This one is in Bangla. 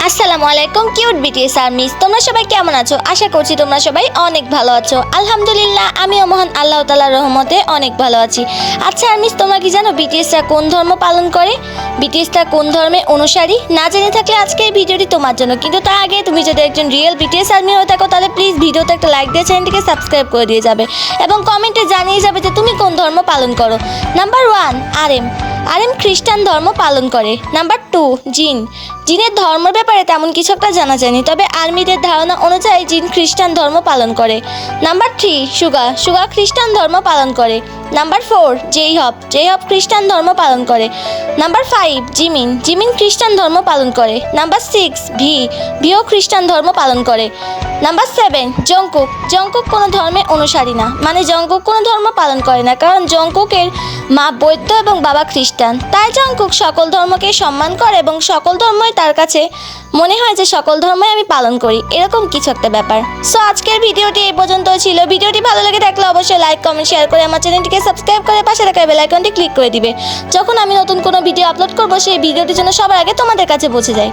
আসসালামু আলাইকুম কিউট বিটিএস আর্মিস, তোমরা সবাই কেমন আছো? আশা করছি তোমরা সবাই অনেক ভালো আছো। আলহামদুলিল্লাহ, আমিও মহান আল্লাহ তাআলার রহমতে অনেক ভালো আছি। আচ্ছা আর্মিস, তোমরা কি জানো বিটিএসরা কোন ধর্ম পালন করে? বিটিএসরা কোন ধর্মের অনুসারী? না জেনে থাকলে আজকে এই ভিডিওটি তোমার জন্য। কিন্তু তার আগে তুমি যদি একজন রিয়েল বিটিএস আর্মি হয়ে থাকো তাহলে প্লিজ ভিডিওতে একটা লাইক দিয়ে চ্যানেলটিকে সাবস্ক্রাইব করে দিয়ে যাবে এবং কমেন্টে জানিয়ে যাবে যে তুমি কোন ধর্ম পালন করো। নাম্বার 1, আরএম খ্রিস্টান ধর্ম পালন করে। নাম্বার 2, জিনের ধর্মের ব্যাপারে তেমন কিছু একটা জানা যায়নি, তবে আর্মিদের ধারণা অনুযায়ী জিন খ্রিস্টান ধর্ম পালন করে। নাম্বার 3, সুগা খ্রিস্টান ধর্ম পালন করে। নাম্বার 4, জেইহব খ্রিস্টান ধর্ম পালন করে। নাম্বার 5, জিমিন খ্রিস্টান ধর্ম পালন করে। নাম্বার 6, ভিও খ্রিস্টান ধর্ম পালন করে। নাম্বার 7, জংকুক কোনো ধর্মের অনুসারী না, মানে জংকুক কোনো ধর্ম পালন করে না, কারণ জংকুকের মা বৌদ্ধ এবং বাবা খ্রিস্টান। তাই জংকুক সকল ধর্মকে সম্মান করে এবং সকল ধর্মই তার কাছে মনে হয় যে সকল ধর্মই আমি পালন করি, এরকম কিছু একটা ব্যাপার। সো আজকের ভিডিওটি এই পর্যন্ত ছিল। ভিডিওটি ভালো লেগে থাকলে অবশ্যই লাইক কমেন্ট শেয়ার করে আমার চ্যানেলটিকে সাবস্ক্রাইব করে পাশে থাকা বেল আইকনটি ক্লিক করে দিবে। যখন আমি নতুন কোনো ভিডিও আপলোড করবো সেই ভিডিওটির জন্য সবার আগে তোমাদের কাছে পৌঁছে যায়।